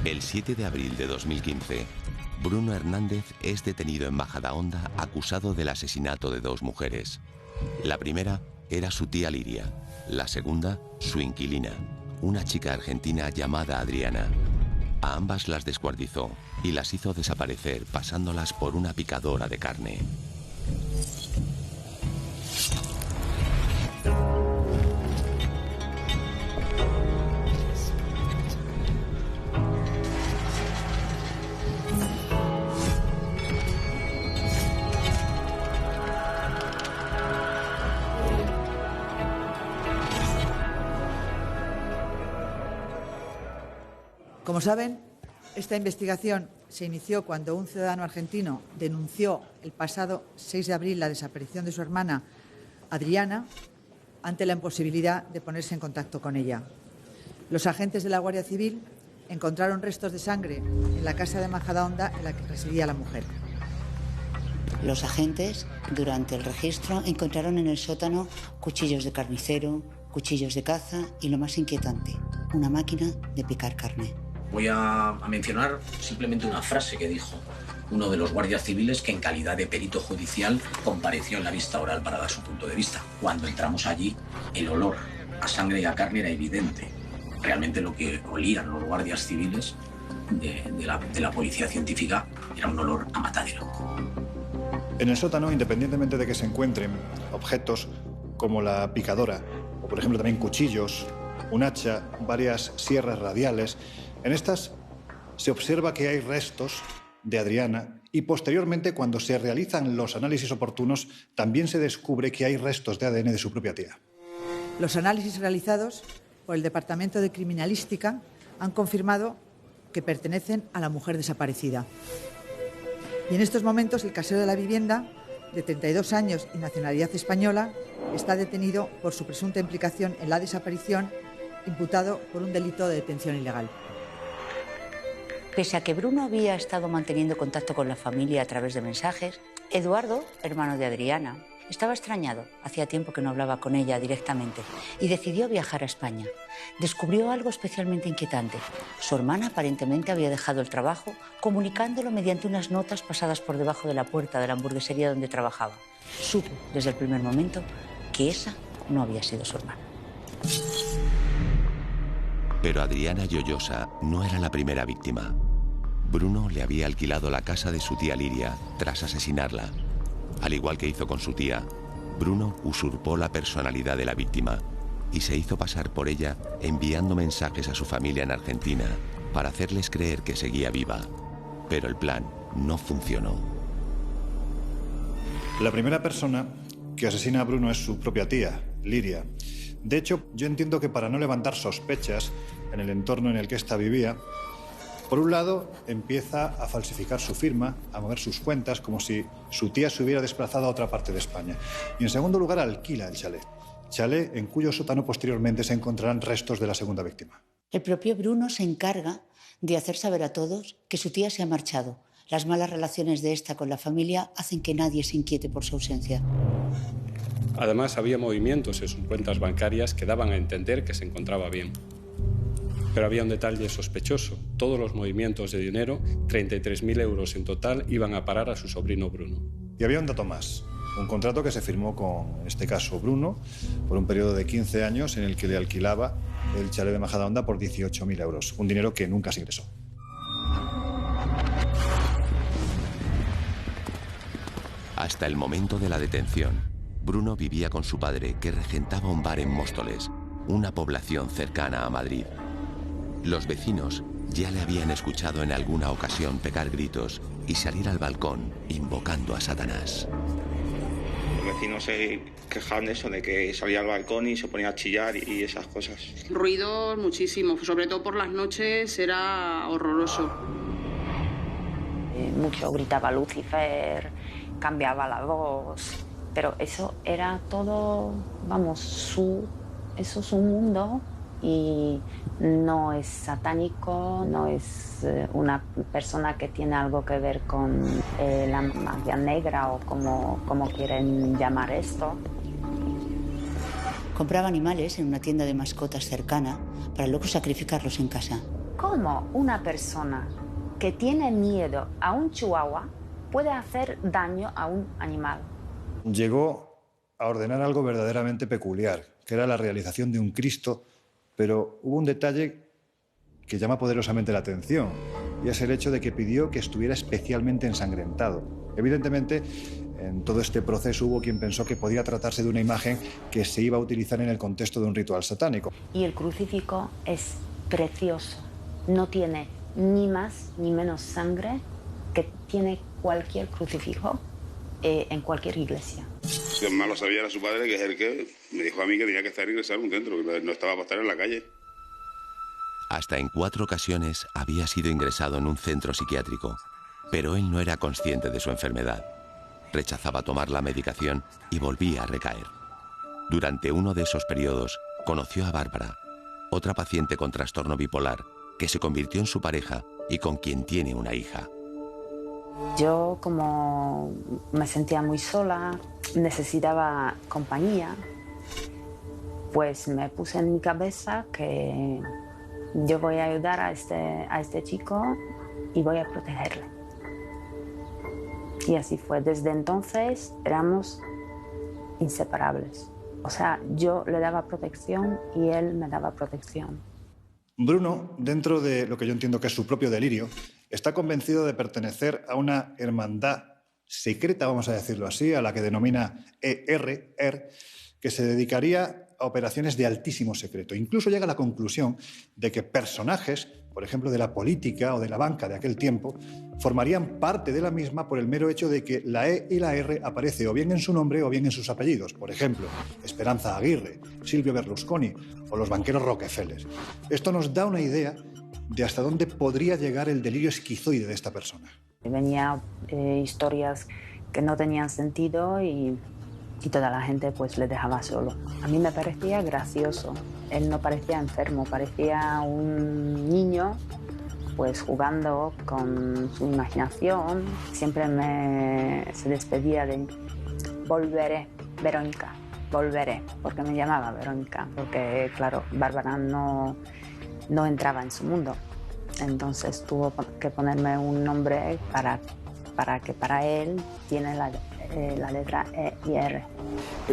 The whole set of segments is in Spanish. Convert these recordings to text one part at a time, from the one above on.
El 7 de abril de 2015, Bruno Hernández es detenido en Majadahonda acusado del asesinato de 2 mujeres. La primera era su tía Liria, la segunda, su inquilina, una chica argentina llamada Adriana. A ambas las descuartizó y las hizo desaparecer pasándolas por una picadora de carne. Como saben, esta investigación se inició cuando un ciudadano argentino denunció el pasado 6 de abril la desaparición de su hermana Adriana ante la imposibilidad de ponerse en contacto con ella. Los agentes de la Guardia Civil encontraron restos de sangre en la casa de Majadahonda en la que residía la mujer. Los agentes, durante el registro, encontraron en el sótano cuchillos de carnicero, cuchillos de caza y, lo más inquietante, una máquina de picar carne. Voy a mencionar simplemente una frase que dijo uno de los guardias civiles que en calidad de perito judicial compareció en la vista oral para dar su punto de vista. Cuando entramos allí, el olor a sangre y a carne era evidente. Realmente lo que olían los guardias civiles de la policía científica era un olor a matadero. En el sótano, independientemente de que se encuentren objetos como la picadora, o por ejemplo también cuchillos, un hacha, varias sierras radiales, en estas se observa que hay restos de Adriana y posteriormente, cuando se realizan los análisis oportunos, también se descubre que hay restos de ADN de su propia tía. Los análisis realizados por el Departamento de Criminalística han confirmado que pertenecen a la mujer desaparecida. Y en estos momentos el casero de la vivienda, de 32 años y nacionalidad española, está detenido por su presunta implicación en la desaparición, imputado por un delito de detención ilegal. Pese a que Bruno había estado manteniendo contacto con la familia a través de mensajes, Eduardo, hermano de Adriana, estaba extrañado. Hacía tiempo que no hablaba con ella directamente y decidió viajar a España. Descubrió algo especialmente inquietante. Su hermana aparentemente había dejado el trabajo, comunicándolo mediante unas notas pasadas por debajo de la puerta de la hamburguesería donde trabajaba. Supo desde el primer momento que esa no había sido su hermana. Pero Adriana Llollosa no era la primera víctima. Bruno le había alquilado la casa de su tía Liria tras asesinarla. Al igual que hizo con su tía, Bruno usurpó la personalidad de la víctima y se hizo pasar por ella enviando mensajes a su familia en Argentina para hacerles creer que seguía viva. Pero el plan no funcionó. La primera persona que asesina a Bruno es su propia tía, Liria. De hecho, yo entiendo que para no levantar sospechas en el entorno en el que ésta vivía, por un lado, empieza a falsificar su firma, a mover sus cuentas, como si su tía se hubiera desplazado a otra parte de España. Y en segundo lugar, alquila el chalet en cuyo sótano posteriormente se encontrarán restos de la segunda víctima. El propio Bruno se encarga de hacer saber a todos que su tía se ha marchado. Las malas relaciones de esta con la familia hacen que nadie se inquiete por su ausencia. Además, había movimientos en sus cuentas bancarias que daban a entender que se encontraba bien. Pero había un detalle sospechoso. Todos los movimientos de dinero, 33.000 euros en total, iban a parar a su sobrino Bruno. Y había un dato más. Un contrato que se firmó con, en este caso, Bruno, por un periodo de 15 años en el que le alquilaba el chalet de Majadahonda por 18.000 euros. Un dinero que nunca se ingresó. Hasta el momento de la detención, Bruno vivía con su padre, que regentaba un bar en Móstoles, una población cercana a Madrid. Los vecinos ya le habían escuchado en alguna ocasión pegar gritos y salir al balcón invocando a Satanás. Los vecinos se quejaban de eso, de que salía al balcón y se ponía a chillar y esas cosas. Ruidos muchísimo, sobre todo por las noches era horroroso. Mucho gritaba Lucifer, cambiaba la voz, pero eso era todo, vamos, eso es un mundo y no es satánico, no es una persona que tiene algo que ver con la magia negra o como quieren llamar esto. Compraba animales en una tienda de mascotas cercana para luego sacrificarlos en casa. ¿cómo una persona que tiene miedo a un chihuahua puede hacer daño a un animal? Llegó a ordenar algo verdaderamente peculiar, que era la realización de un Cristo, pero hubo un detalle que llama poderosamente la atención, y es el hecho de que pidió que estuviera especialmente ensangrentado. Evidentemente, en todo este proceso hubo quien pensó que podía tratarse de una imagen que se iba a utilizar en el contexto de un ritual satánico. Y el crucifijo es precioso, no tiene ni más ni menos sangre que tiene cualquier crucifijo en cualquier iglesia. Lo más lo sabía era su padre, que es el que me dijo a mí que tenía que estar ingresado en un centro, que no estaba para estar en la calle. Hasta en 4 ocasiones había sido ingresado en un centro psiquiátrico, pero él no era consciente de su enfermedad. Rechazaba tomar la medicación y volvía a recaer. Durante uno de esos periodos conoció a Bárbara, otra paciente con trastorno bipolar, que se convirtió en su pareja y con quien tiene una hija. Yo, como me sentía muy sola, necesitaba compañía, pues me puse en mi cabeza que yo voy a ayudar a este chico y voy a protegerle. Y así fue. Desde entonces éramos inseparables. O sea, yo le daba protección y él me daba protección. Bruno, dentro de lo que yo entiendo que es su propio delirio, está convencido de pertenecer a una hermandad secreta, vamos a decirlo así, a la que denomina ER, que se dedicaría a operaciones de altísimo secreto. Incluso llega a la conclusión de que personajes, por ejemplo, de la política o de la banca de aquel tiempo, formarían parte de la misma por el mero hecho de que la E y la R aparece o bien en su nombre o bien en sus apellidos. Por ejemplo, Esperanza Aguirre, Silvio Berlusconi o los banqueros Rockefeller. Esto nos da una idea de hasta dónde podría llegar el delirio esquizoide de esta persona. Venía historias que no tenían sentido y toda la gente pues le dejaba solo. A mí me parecía gracioso. Él no parecía enfermo, parecía un niño pues jugando con su imaginación. Siempre se despedía de volveré, Verónica, volveré, porque me llamaba Verónica, porque claro, Bárbara no entraba en su mundo. Entonces tuvo que ponerme un nombre para que para él tiene la letra E y R.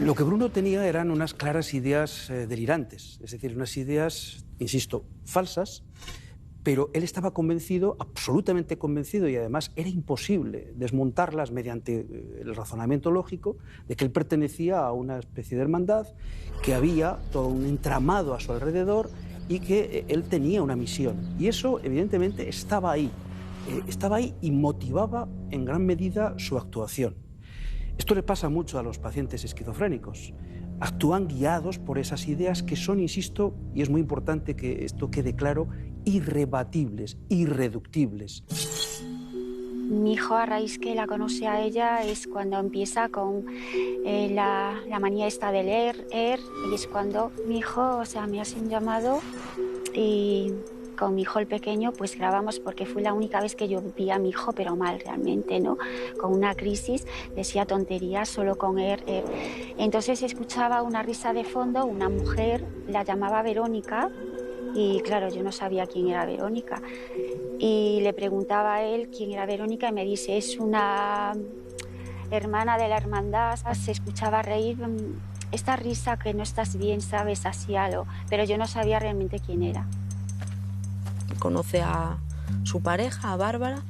Lo que Bruno tenía eran unas claras ideas delirantes, es decir, unas ideas, insisto, falsas, pero él estaba convencido, absolutamente convencido, y además era imposible desmontarlas mediante el razonamiento lógico de que él pertenecía a una especie de hermandad, que había todo un entramado a su alrededor y que él tenía una misión. Y eso, evidentemente, estaba ahí y motivaba en gran medida su actuación. Esto le pasa mucho a los pacientes esquizofrénicos. Actúan guiados por esas ideas que son, insisto, y es muy importante que esto quede claro, irrebatibles, irreductibles. Mi hijo, a raíz que la conoce a ella, es cuando empieza con la manía esta de leer, y es cuando mi hijo, o sea, me hace un llamado y con mi hijo el pequeño pues grabamos, porque fue la única vez que yo vi a mi hijo, pero mal realmente, ¿no? Con una crisis, decía tonterías solo con Entonces escuchaba una risa de fondo, una mujer, la llamaba Verónica, y claro, yo no sabía quién era Verónica. Y le preguntaba a él quién era Verónica y me dice, es una hermana de la hermandad. Se escuchaba reír, esta risa que no estás bien, ¿sabes? Así algo, pero yo no sabía realmente quién era. Conoce a su pareja, a Bárbara,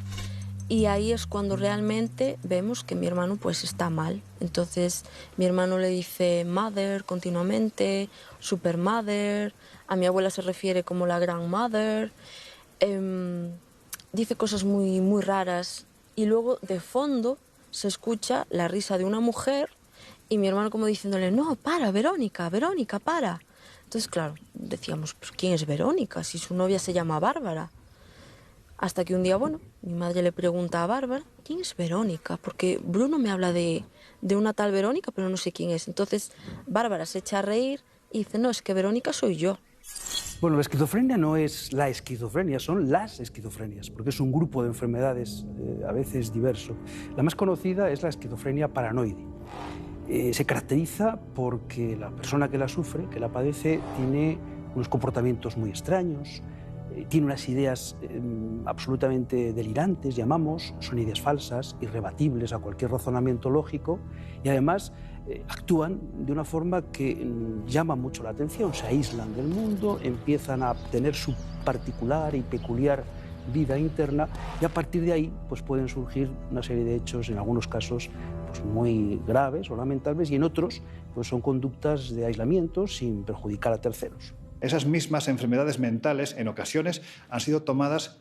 y ahí es cuando realmente vemos que mi hermano pues está mal. Entonces mi hermano le dice mother continuamente, super mother, a mi abuela se refiere como la grandmother, dice cosas muy, muy raras, y luego de fondo se escucha la risa de una mujer y mi hermano como diciéndole, no, para, Verónica, Verónica, para. Entonces, claro, decíamos, ¿pero quién es Verónica? Si su novia se llama Bárbara. Hasta que un día, bueno, mi madre le pregunta a Bárbara, ¿quién es Verónica? Porque Bruno me habla de una tal Verónica, pero no sé quién es. Entonces, Bárbara se echa a reír y dice, no, es que Verónica soy yo. Bueno, la esquizofrenia no es la esquizofrenia, son las esquizofrenias, porque es un grupo de enfermedades a veces diverso. La más conocida es la esquizofrenia paranoide. Se caracteriza porque la persona que la sufre, que la padece, tiene unos comportamientos muy extraños, tiene unas ideas absolutamente delirantes, llamamos, son ideas falsas, irrebatibles a cualquier razonamiento lógico, y además actúan de una forma que llama mucho la atención, se aíslan del mundo, empiezan a tener su particular y peculiar vida interna, y a partir de ahí pues pueden surgir una serie de hechos, en algunos casos pues muy graves o lamentables, y en otros pues son conductas de aislamiento sin perjudicar a terceros. Esas mismas enfermedades mentales, en ocasiones, han sido tomadas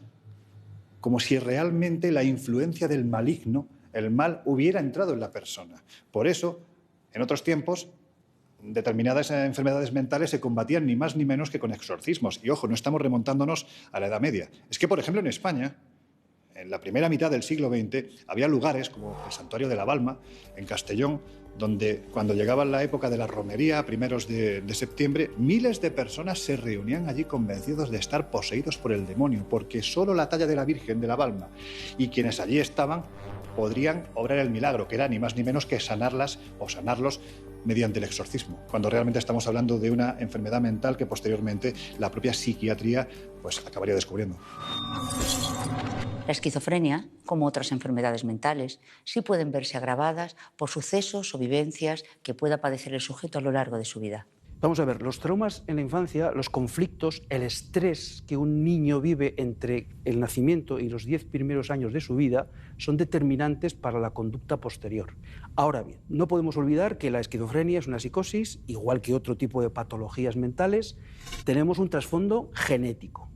como si realmente la influencia del maligno, el mal, hubiera entrado en la persona. Por eso, en otros tiempos, determinadas enfermedades mentales se combatían ni más ni menos que con exorcismos. Y ojo, no estamos remontándonos a la Edad Media. Es que, por ejemplo, en España, en la primera mitad del siglo XX, había lugares como el Santuario de la Balma, en Castellón, donde cuando llegaba la época de la romería, a primeros de septiembre, miles de personas se reunían allí convencidos de estar poseídos por el demonio, porque solo la talla de la Virgen de la Balma y quienes allí estaban podrían obrar el milagro, que era ni más ni menos que sanarlas o sanarlos mediante el exorcismo, cuando realmente estamos hablando de una enfermedad mental que posteriormente la propia psiquiatría pues acabaría descubriendo. La esquizofrenia, como otras enfermedades mentales, sí pueden verse agravadas por sucesos o vivencias que pueda padecer el sujeto a lo largo de su vida. Vamos a ver, los traumas en la infancia, los conflictos, el estrés que un niño vive entre el nacimiento y los 10 primeros años de su vida son determinantes para la conducta posterior. Ahora bien, no podemos olvidar que la esquizofrenia es una psicosis, igual que otro tipo de patologías mentales. Tenemos un trasfondo genético.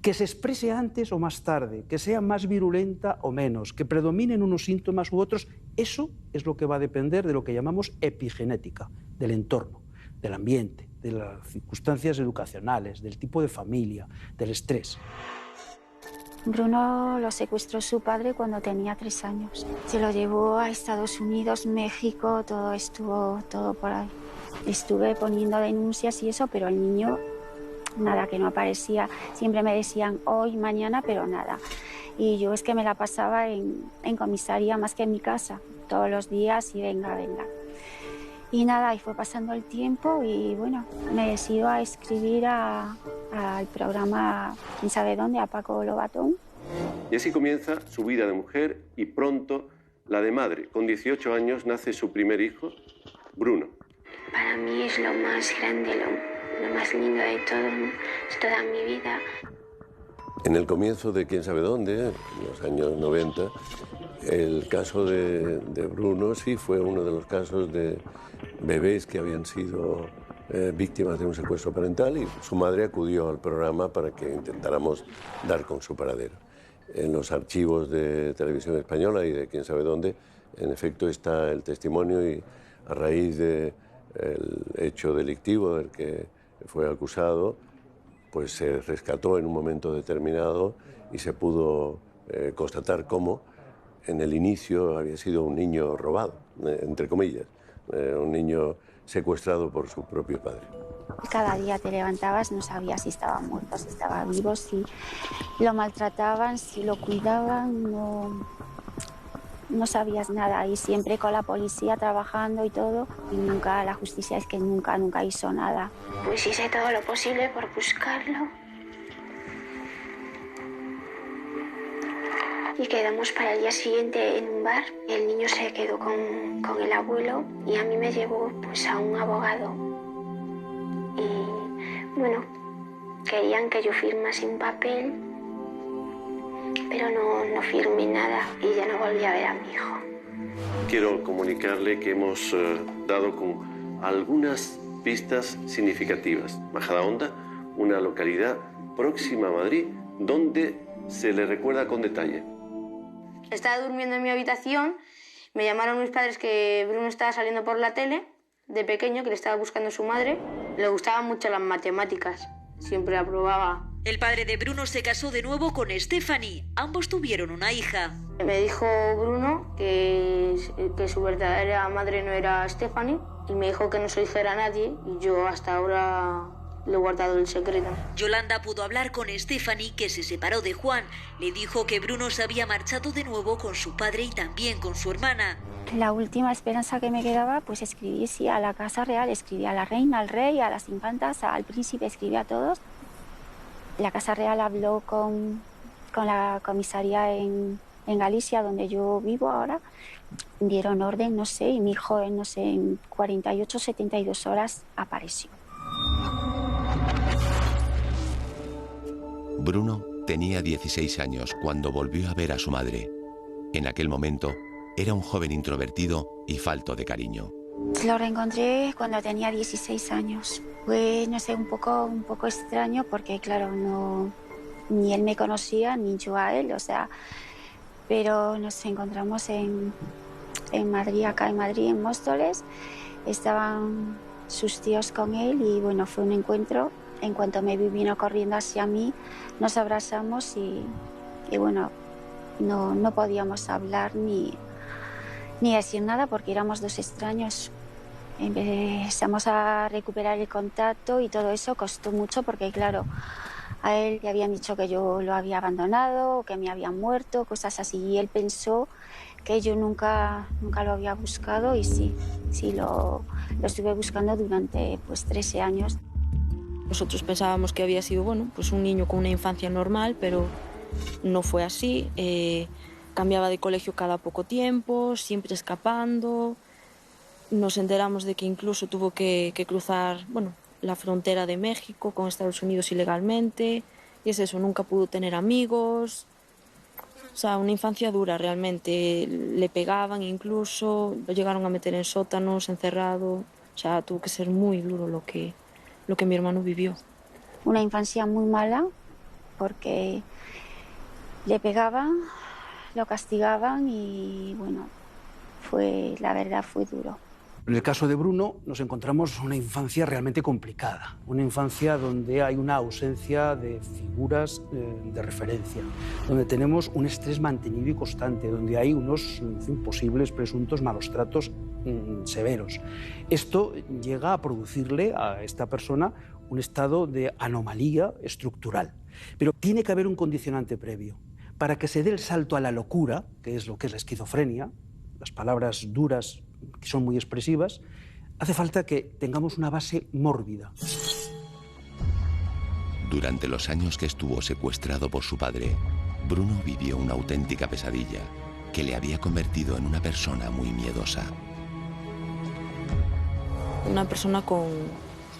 Que se exprese antes o más tarde, que sea más virulenta o menos, que predominen unos síntomas u otros, eso es lo que va a depender de lo que llamamos epigenética, del entorno, del ambiente, de las circunstancias educacionales, del tipo de familia, del estrés. Bruno lo secuestró su padre cuando tenía 3 años. Se lo llevó a Estados Unidos, México, estuvo todo por ahí. Estuve poniendo denuncias y eso, pero el niño, nada, que no aparecía. Siempre me decían hoy, mañana, pero nada. Y yo es que me la pasaba en comisaría más que en mi casa, todos los días y venga, venga. Y nada, y fue pasando el tiempo y bueno, me decido a escribir al programa ¿Quién sabe dónde?, a Paco Lobatón. Y así comienza su vida de mujer y pronto la de madre. Con 18 años nace su primer hijo, Bruno. Para mí es lo más grande, lo más lindo de toda mi vida. En el comienzo de Quién sabe dónde, en los años 90, el caso de Bruno sí fue uno de los casos de bebés que habían sido víctimas de un secuestro parental y su madre acudió al programa para que intentáramos dar con su paradero. En los archivos de Televisión Española y de Quién sabe dónde, en efecto, está el testimonio y a raíz del hecho delictivo del que fue acusado, pues se rescató en un momento determinado y se pudo constatar cómo en el inicio había sido un niño robado, entre comillas, un niño secuestrado por su propio padre. Cada día te levantabas, no sabías si estaba muerto, si estaba vivo, si lo maltrataban, si lo cuidaban, no sabías nada. Y siempre con la policía trabajando y todo, y nunca, la justicia es que nunca hizo nada. Pues hice todo lo posible por buscarlo. Y quedamos para el día siguiente en un bar. El niño se quedó con el abuelo y a mí me llevó pues a un abogado. Y bueno, querían que yo firmase un papel, pero no firmé nada y ya no volví a ver a mi hijo. Quiero comunicarle que hemos dado con algunas pistas significativas. Majadahonda, una localidad próxima a Madrid, donde se le recuerda con detalle. Estaba durmiendo en mi habitación, me llamaron mis padres que Bruno estaba saliendo por la tele, de pequeño, que le estaba buscando su madre. Le gustaban mucho las matemáticas, siempre aprobaba. El padre de Bruno se casó de nuevo con Stephanie, ambos tuvieron una hija. Me dijo Bruno que su verdadera madre no era Stephanie y me dijo que no se lo dijera a nadie y yo hasta ahora le he guardado el secreto. Yolanda pudo hablar con Stephanie, que se separó de Juan. Le dijo que Bruno se había marchado de nuevo con su padre y también con su hermana. La última esperanza que me quedaba, pues escribí sí a la Casa Real, escribí a la reina, al rey, a las infantas, al príncipe, escribí a todos. La Casa Real habló con la comisaría en Galicia, donde yo vivo ahora. Dieron orden, no sé, y mi hijo, no sé, en 48 o 72 horas apareció. Bruno tenía 16 años cuando volvió a ver a su madre. En aquel momento era un joven introvertido y falto de cariño. Lo reencontré cuando tenía 16 años. Fue, no sé, un poco extraño porque, claro, ni él me conocía ni yo a él, o sea, pero nos encontramos en Madrid, acá en Madrid, en Móstoles. Estaban sus tíos con él y, bueno, fue un encuentro. En cuanto me vino corriendo hacia mí, nos abrazamos y bueno, no podíamos hablar ni decir nada porque éramos dos extraños. Empezamos a recuperar el contacto y todo eso costó mucho porque, claro, a él le habían dicho que yo lo había abandonado, que me había muerto, cosas así. Y él pensó que yo nunca lo había buscado y sí, lo estuve buscando durante 13 años. Nosotros pensábamos que había sido, bueno, pues un niño con una infancia normal, pero no fue así. Cambiaba de colegio cada poco tiempo, siempre escapando. Nos enteramos de que incluso tuvo que cruzar, bueno, la frontera de México con Estados Unidos ilegalmente. Y es eso, nunca pudo tener amigos. O sea, una infancia dura realmente. Le pegaban incluso, lo llegaron a meter en sótanos, encerrado. O sea, tuvo que ser muy duro lo que mi hermano vivió. Una infancia muy mala porque le pegaban, lo castigaban y, bueno, la verdad fue duro. En el caso de Bruno nos encontramos una infancia realmente complicada, una infancia donde hay una ausencia de figuras de referencia, donde tenemos un estrés mantenido y constante, donde hay unos posibles presuntos malos tratos severos. Esto llega a producirle a esta persona un estado de anomalía estructural. Pero tiene que haber un condicionante previo. Para que se dé el salto a la locura, que es lo que es la esquizofrenia, las palabras duras que son muy expresivas, hace falta que tengamos una base mórbida. Durante los años que estuvo secuestrado por su padre, Bruno vivió una auténtica pesadilla que le había convertido en una persona muy miedosa. Una persona con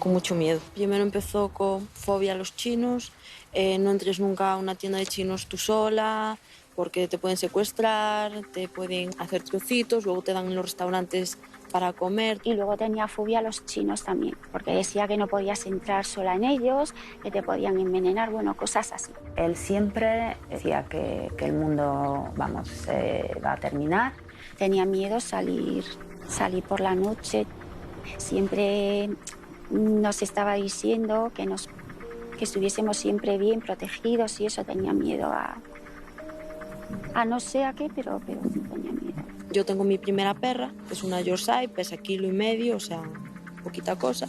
mucho miedo. Primero empezó con fobia a los chinos, no entres nunca a una tienda de chinos tú sola, porque te pueden secuestrar, te pueden hacer trocitos, luego te dan en los restaurantes para comer. Y luego tenía fobia a los chinos también, porque decía que no podías entrar sola en ellos, que te podían envenenar, bueno, cosas así. Él siempre decía que el mundo, vamos, se va a terminar. Tenía miedo salir por la noche. Siempre nos estaba diciendo que estuviésemos siempre bien protegidos y eso, tenía miedo a no sé a qué, pero sí tenía miedo. Yo tengo mi primera perra, que es una Yorkshire, pesa 1,5 kilos, o sea, poquita cosa.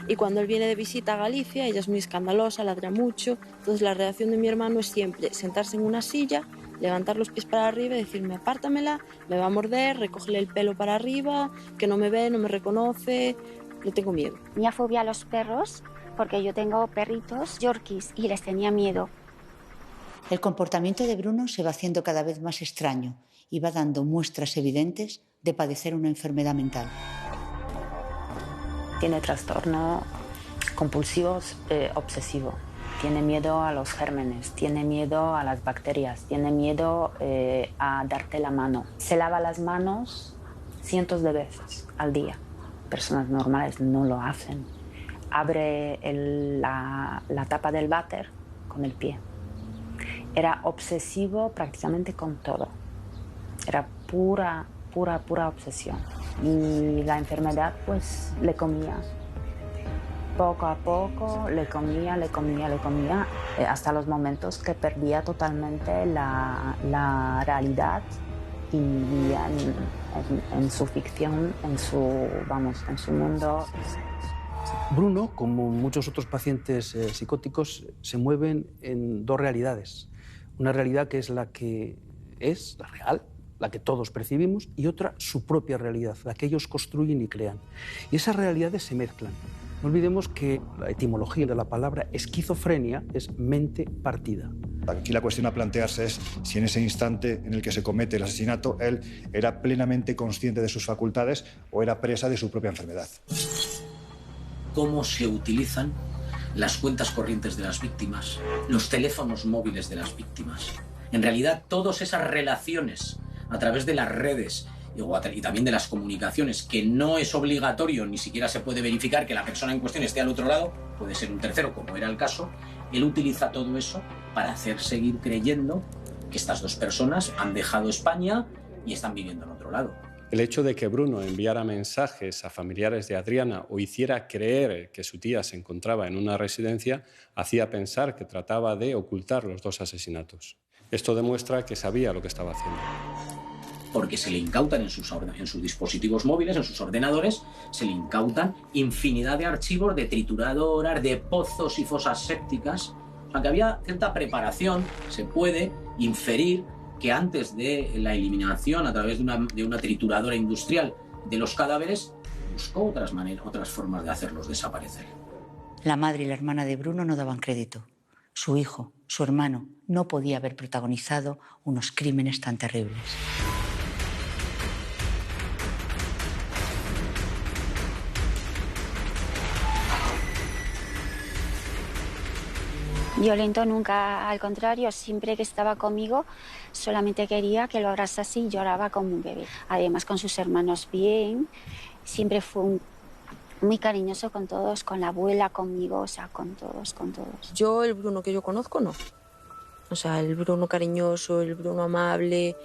Y cuando él viene de visita a Galicia, ella es muy escandalosa, ladra mucho. Entonces la reacción de mi hermano es siempre sentarse en una silla, levantar los pies para arriba y decirme, apártamela, me va a morder, recógele el pelo para arriba, que no me ve, no me reconoce, le tengo miedo. Tenía fobia a los perros, porque yo tengo perritos yorkies y les tenía miedo. El comportamiento de Bruno se va haciendo cada vez más extraño y va dando muestras evidentes de padecer una enfermedad mental. Tiene trastorno compulsivo obsesivo. Tiene miedo a los gérmenes, tiene miedo a las bacterias, tiene miedo a darte la mano. Se lava las manos cientos de veces al día. Personas normales no lo hacen. Abre la tapa del váter con el pie. Era obsesivo prácticamente con todo. Era pura obsesión. Y la enfermedad pues le comía. Poco a poco le comía, hasta los momentos que perdía totalmente la realidad y vivía en su ficción, en su mundo. Bruno, como muchos otros pacientes psicóticos, se mueven en dos realidades. Una realidad que es la real, la que todos percibimos, y otra su propia realidad, la que ellos construyen y crean. Y esas realidades se mezclan. No olvidemos que la etimología de la palabra esquizofrenia es mente partida. Aquí la cuestión a plantearse es si en ese instante en el que se comete el asesinato él era plenamente consciente de sus facultades o era presa de su propia enfermedad. ¿Cómo se utilizan las cuentas corrientes de las víctimas, los teléfonos móviles de las víctimas? En realidad, todas esas relaciones a través de las redes y también de las comunicaciones, que no es obligatorio, ni siquiera se puede verificar que la persona en cuestión esté al otro lado, puede ser un tercero, como era el caso, él utiliza todo eso para hacer seguir creyendo que estas dos personas han dejado España y están viviendo en otro lado. El hecho de que Bruno enviara mensajes a familiares de Adriana o hiciera creer que su tía se encontraba en una residencia hacía pensar que trataba de ocultar los dos asesinatos. Esto demuestra que sabía lo que estaba haciendo. Porque se le incautan en sus dispositivos móviles, en sus ordenadores, se le incautan infinidad de archivos de trituradoras, de pozos y fosas sépticas. O sea, que había cierta preparación, se puede inferir que antes de la eliminación a través de una trituradora industrial de los cadáveres, buscó otras formas de hacerlos desaparecer. La madre y la hermana de Bruno no daban crédito. Su hijo, su hermano, no podía haber protagonizado unos crímenes tan terribles. Violento nunca, al contrario, siempre que estaba conmigo solamente quería que lo abrazase y lloraba como un bebé. Además, con sus hermanos bien, siempre fue muy cariñoso con todos, con la abuela, conmigo, o sea, con todos. Yo, el Bruno que yo conozco, no. O sea, el Bruno cariñoso, el Bruno amable,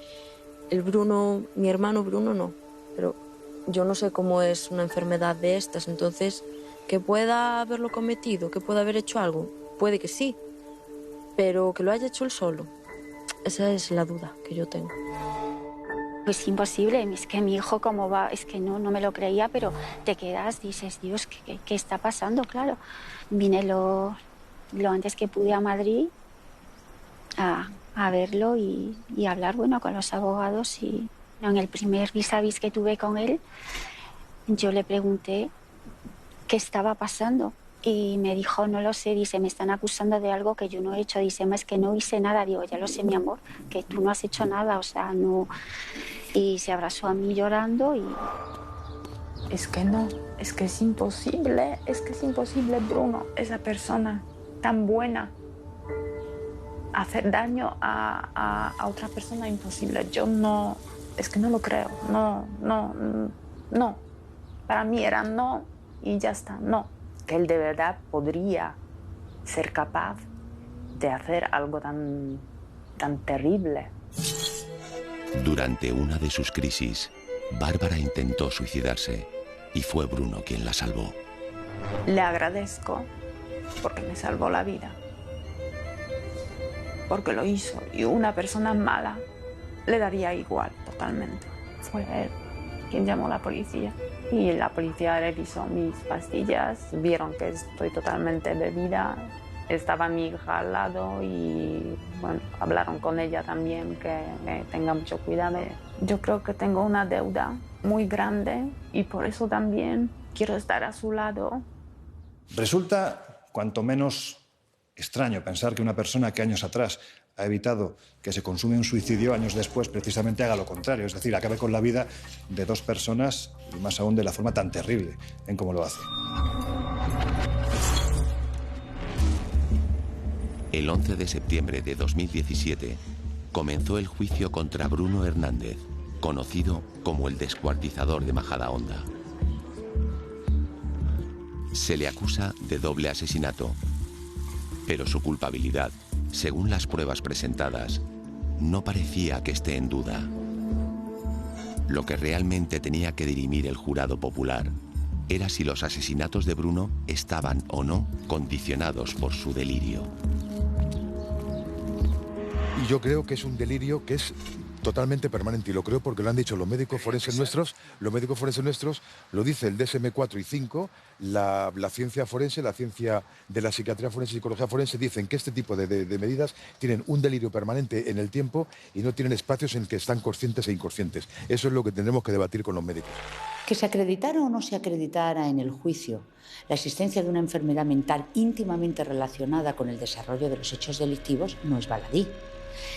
el Bruno, mi hermano Bruno, no. Pero yo no sé cómo es una enfermedad de estas, entonces, que pueda haberlo cometido, que pueda haber hecho algo, puede que sí, pero que lo haya hecho él solo, esa es la duda que yo tengo. Pues imposible, es que mi hijo cómo va, es que no me lo creía, pero te quedas, dices, Dios, ¿qué está pasando? Claro, vine lo antes que pude a Madrid a verlo y hablar, bueno, con los abogados. Y en el primer vis a vis que tuve con él, yo le pregunté qué estaba pasando. Y me dijo, no lo sé, dice, me están acusando de algo que yo no he hecho. Dice, es que no hice nada. Digo, ya lo sé, mi amor, que tú no has hecho nada, o sea, no. Y se abrazó a mí llorando y... Es que no, es que es imposible, Bruno, esa persona tan buena. Hacer daño a otra persona, imposible. Yo no, es que no lo creo, no. Para mí era no y ya está, no. Que él de verdad podría ser capaz de hacer algo tan terrible. Durante una de sus crisis, Bárbara intentó suicidarse y fue Bruno quien la salvó. Le agradezco porque me salvó la vida, porque lo hizo, y una persona mala le daría igual totalmente. Fue él quien llamó a la policía. Y la policía revisó mis pastillas, vieron que estoy totalmente bebida. Estaba mi hija al lado y bueno, hablaron con ella también que tenga mucho cuidado. Yo creo que tengo una deuda muy grande y por eso también quiero estar a su lado. Resulta cuanto menos extraño pensar que una persona que años atrás ha evitado que se consume un suicidio, años después precisamente haga lo contrario, es decir, acabe con la vida de dos personas y más aún de la forma tan terrible en cómo lo hace. El 11 de septiembre de 2017 comenzó el juicio contra Bruno Hernández, conocido como el descuartizador de Majadahonda. Se le acusa de doble asesinato, pero su culpabilidad, según las pruebas presentadas, no parecía que esté en duda. Lo que realmente tenía que dirimir el jurado popular era si los asesinatos de Bruno estaban o no condicionados por su delirio. Y yo creo que es un delirio que es totalmente permanente, y lo creo porque lo han dicho los médicos forenses nuestros, lo dice el DSM-4 y 5, la ciencia forense, la ciencia de la psiquiatría forense y psicología forense dicen que este tipo de medidas tienen un delirio permanente en el tiempo y no tienen espacios en que están conscientes e inconscientes. Eso es lo que tendremos que debatir con los médicos. Que se acreditara o no se acreditara en el juicio la existencia de una enfermedad mental íntimamente relacionada con el desarrollo de los hechos delictivos no es baladí.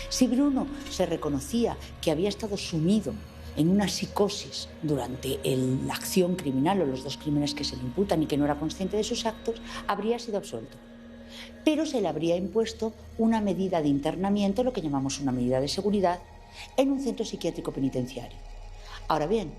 Si Bruno se reconocía que había estado sumido en una psicosis durante la acción criminal o los 2 crímenes que se le imputan y que no era consciente de sus actos, habría sido absuelto. Pero se le habría impuesto una medida de internamiento, lo que llamamos una medida de seguridad, en un centro psiquiátrico penitenciario. Ahora bien,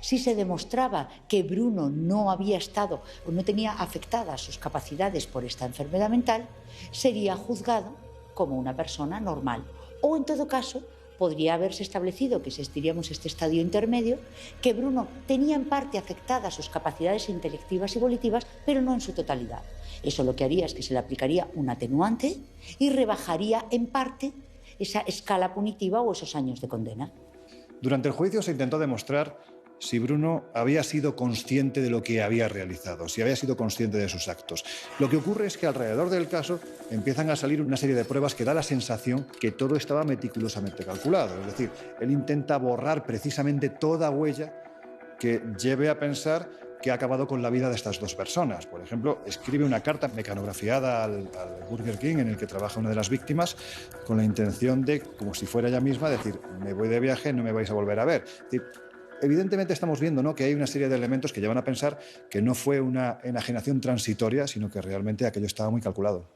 si se demostraba que Bruno no había estado o no tenía afectadas sus capacidades por esta enfermedad mental, sería juzgado como una persona normal. O, en todo caso, podría haberse establecido, que diríamos este estadio intermedio, que Bruno tenía en parte afectadas sus capacidades intelectivas y volitivas, pero no en su totalidad. Eso lo que haría es que se le aplicaría un atenuante y rebajaría en parte esa escala punitiva o esos años de condena. Durante el juicio se intentó demostrar si Bruno había sido consciente de lo que había realizado, si había sido consciente de sus actos. Lo que ocurre es que alrededor del caso empiezan a salir una serie de pruebas que da la sensación que todo estaba meticulosamente calculado. Es decir, él intenta borrar precisamente toda huella que lleve a pensar que ha acabado con la vida de estas 2 personas. Por ejemplo, escribe una carta mecanografiada al Burger King en el que trabaja una de las víctimas con la intención de, como si fuera ella misma, decir, me voy de viaje, no me vais a volver a ver. Es decir, evidentemente estamos viendo, ¿no?, que hay una serie de elementos que llevan a pensar que no fue una enajenación transitoria, sino que realmente aquello estaba muy calculado.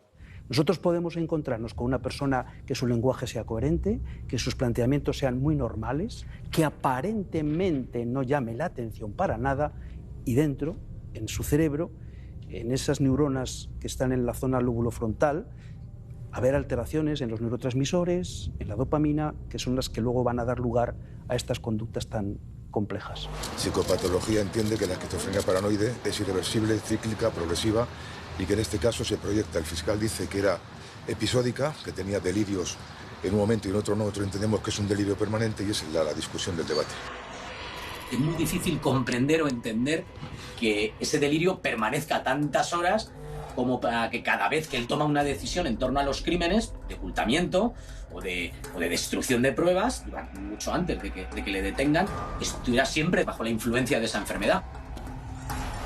Nosotros podemos encontrarnos con una persona que su lenguaje sea coherente, que sus planteamientos sean muy normales, que aparentemente no llame la atención para nada, y dentro, en su cerebro, en esas neuronas que están en la zona lóbulo-frontal, haber alteraciones en los neurotransmisores, en la dopamina, que son las que luego van a dar lugar a estas conductas tan complejas. Psicopatología entiende que la esquizofrenia paranoide es irreversible, cíclica, progresiva, y que en este caso se proyecta. El fiscal dice que era episódica, que tenía delirios en un momento y en otro no. Nosotros entendemos que es un delirio permanente y esa es la discusión del debate. Es muy difícil comprender o entender que ese delirio permanezca tantas horas como para que cada vez que él toma una decisión en torno a los crímenes de ocultamiento o de destrucción de pruebas, mucho antes de que le detengan, estuviera siempre bajo la influencia de esa enfermedad.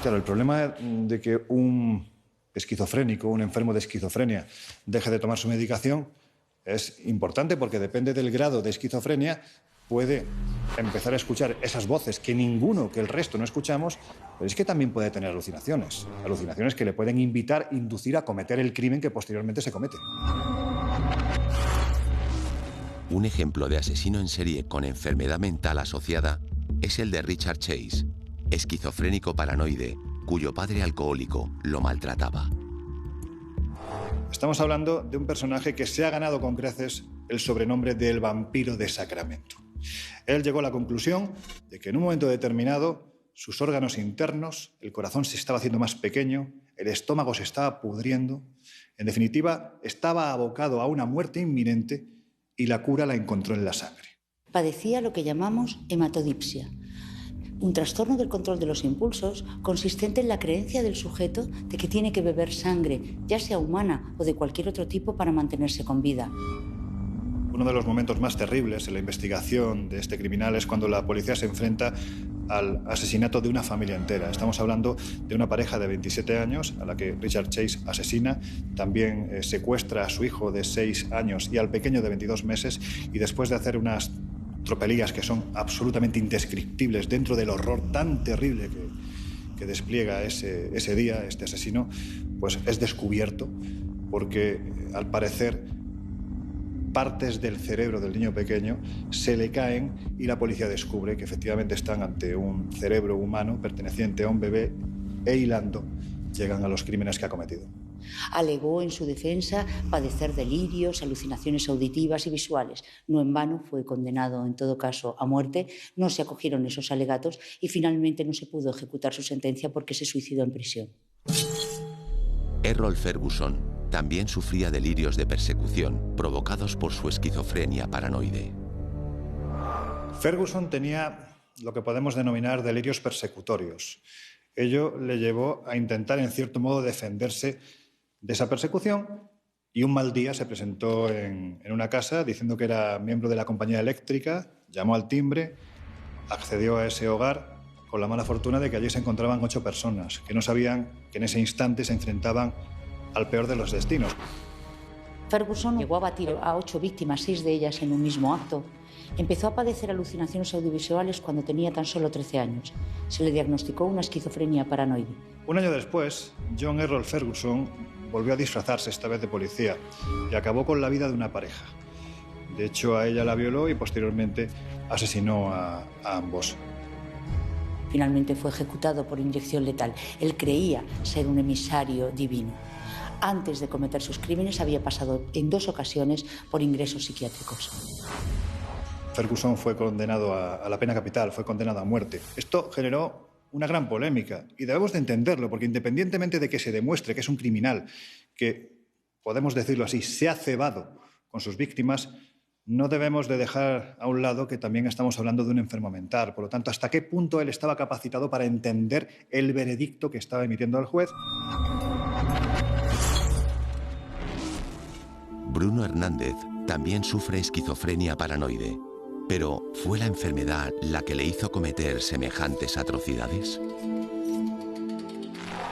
Claro, el problema de que un esquizofrénico, un enfermo de esquizofrenia, deje de tomar su medicación es importante porque depende del grado de esquizofrenia, puede empezar a escuchar esas voces que el resto no escuchamos, pero es que también puede tener alucinaciones que le pueden inducir a cometer el crimen que posteriormente se comete. Un ejemplo de asesino en serie con enfermedad mental asociada es el de Richard Chase, esquizofrénico paranoide, cuyo padre alcohólico lo maltrataba. Estamos hablando de un personaje que se ha ganado con creces el sobrenombre del vampiro de Sacramento. Él llegó a la conclusión de que en un momento determinado sus órganos internos, el corazón se estaba haciendo más pequeño, el estómago se estaba pudriendo, en definitiva estaba abocado a una muerte inminente y la cura la encontró en la sangre. Padecía lo que llamamos hematodipsia, un trastorno del control de los impulsos consistente en la creencia del sujeto de que tiene que beber sangre, ya sea humana o de cualquier otro tipo, para mantenerse con vida. Uno de los momentos más terribles en la investigación de este criminal es cuando la policía se enfrenta al asesinato de una familia entera. Estamos hablando de una pareja de 27 años a la que Richard Chase asesina, también secuestra a su hijo de 6 años y al pequeño de 22 meses, y después de hacer unas tropelías que son absolutamente indescriptibles dentro del horror tan terrible que despliega ese día este asesino, pues es descubierto porque al parecer partes del cerebro del niño pequeño se le caen y la policía descubre que efectivamente están ante un cerebro humano perteneciente a un bebé e hilando llegan a los crímenes que ha cometido. Alegó en su defensa padecer delirios, alucinaciones auditivas y visuales. No en vano fue condenado, en todo caso, a muerte. No se acogieron esos alegatos y finalmente no se pudo ejecutar su sentencia porque se suicidó en prisión. Errol Ferguson también sufría delirios de persecución provocados por su esquizofrenia paranoide. Ferguson tenía lo que podemos denominar delirios persecutorios. Ello le llevó a intentar, en cierto modo, defenderse de esa persecución y un mal día se presentó en una casa diciendo que era miembro de la compañía eléctrica, llamó al timbre, accedió a ese hogar con la mala fortuna de que allí se encontraban 8 personas que no sabían que en ese instante se enfrentaban al peor de los destinos. Ferguson llegó a batir a 8 víctimas, 6 de ellas en un mismo acto. Empezó a padecer alucinaciones audiovisuales cuando tenía tan solo 13 años. Se le diagnosticó una esquizofrenia paranoide. Un año después, John Errol Ferguson volvió a disfrazarse, esta vez de policía, y acabó con la vida de una pareja. De hecho, a ella la violó y posteriormente asesinó a ambos. Finalmente fue ejecutado por inyección letal. Él creía ser un emisario divino. Antes de cometer sus crímenes había pasado en 2 ocasiones por ingresos psiquiátricos. Ferguson fue condenado a la pena capital, fue condenado a muerte. Esto generó una gran polémica y debemos de entenderlo, porque independientemente de que se demuestre que es un criminal, que, podemos decirlo así, se ha cebado con sus víctimas, no debemos de dejar a un lado que también estamos hablando de un enfermo mental. Por lo tanto, ¿hasta qué punto él estaba capacitado para entender el veredicto que estaba emitiendo el juez? Bruno Hernández también sufre esquizofrenia paranoide. Pero, ¿fue la enfermedad la que le hizo cometer semejantes atrocidades?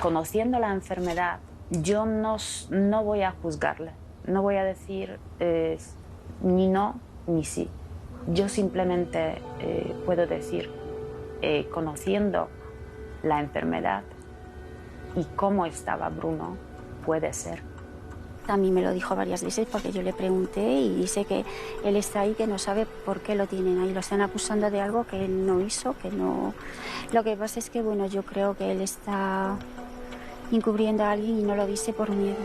Conociendo la enfermedad, yo no voy a juzgarle. No voy a decir ni no ni sí. Yo simplemente puedo decir, conociendo la enfermedad y cómo estaba Bruno, puede ser. A mí me lo dijo varias veces porque yo le pregunté y dice que él está ahí, que no sabe por qué lo tienen ahí. Lo están acusando de algo que él no hizo, que no... Lo que pasa es que, bueno, yo creo que él está encubriendo a alguien y no lo dice por miedo.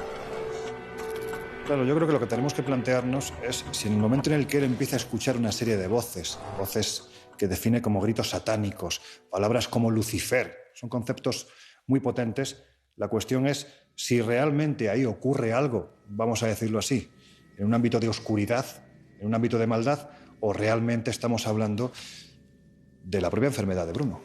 Claro, yo creo que lo que tenemos que plantearnos es si en el momento en el que él empieza a escuchar una serie de voces que define como gritos satánicos, palabras como Lucifer, son conceptos muy potentes, la cuestión es si realmente ahí ocurre algo, vamos a decirlo así, en un ámbito de oscuridad, en un ámbito de maldad, o realmente estamos hablando de la propia enfermedad de Bruno.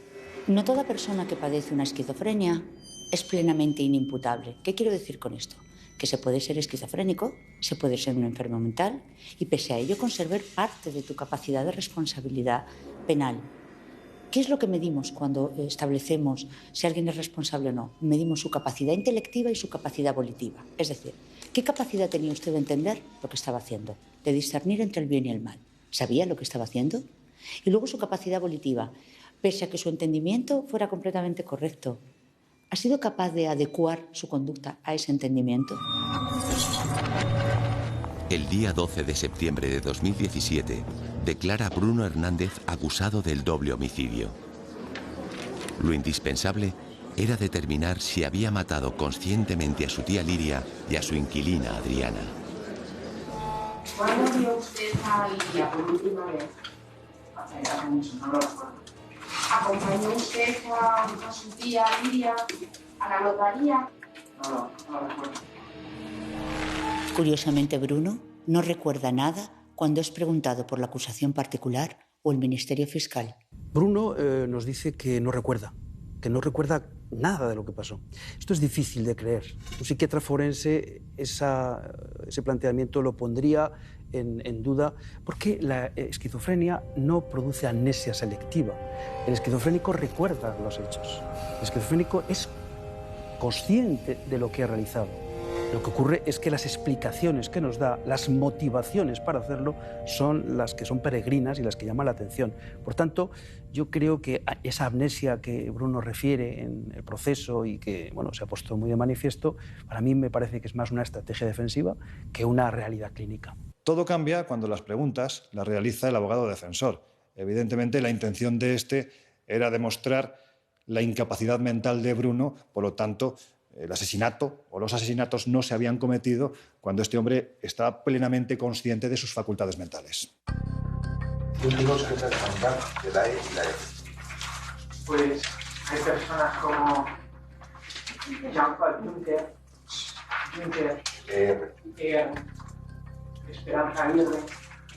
No toda persona que padece una esquizofrenia es plenamente inimputable. ¿Qué quiero decir con esto? Que se puede ser esquizofrénico, se puede ser un enfermo mental y pese a ello conservar parte de tu capacidad de responsabilidad penal. ¿Qué es lo que medimos cuando establecemos si alguien es responsable o no? Medimos su capacidad intelectiva y su capacidad volitiva. Es decir, ¿qué capacidad tenía usted de entender lo que estaba haciendo? De discernir entre el bien y el mal. ¿Sabía lo que estaba haciendo? Y luego su capacidad volitiva. Pese a que su entendimiento fuera completamente correcto, ¿ha sido capaz de adecuar su conducta a ese entendimiento? El día 12 de septiembre de 2017 declara Bruno Hernández acusado del doble homicidio. Lo indispensable era determinar si había matado conscientemente a su tía Liria y a su inquilina Adriana. ¿Cuándo vio usted a Liria por última vez? Hace años, no lo recuerdo. ¿Acompañó usted a su tía Liria a la notaría? No lo recuerdo. Curiosamente, Bruno no recuerda nada cuando es preguntado por la acusación particular o el Ministerio Fiscal. Bruno nos dice que no recuerda nada de lo que pasó. Esto es difícil de creer. Un psiquiatra forense ese planteamiento lo pondría en duda porque la esquizofrenia no produce amnesia selectiva. El esquizofrénico recuerda los hechos. El esquizofrénico es consciente de lo que ha realizado. Lo que ocurre es que las explicaciones que nos da, las motivaciones para hacerlo, son las que son peregrinas y las que llaman la atención. Por tanto, yo creo que esa amnesia que Bruno refiere en el proceso y que se ha puesto muy de manifiesto, para mí me parece que es más una estrategia defensiva que una realidad clínica. Todo cambia cuando las preguntas las realiza el abogado defensor. Evidentemente, la intención de este era demostrar la incapacidad mental de Bruno, por lo tanto, el asesinato o los asesinatos no se habían cometido cuando este hombre estaba plenamente consciente de sus facultades mentales. ¿Qué últimos que se descontar de la E y la F? Pues hay personas como Jean-Paul Juncker, Esperanza Aguirre,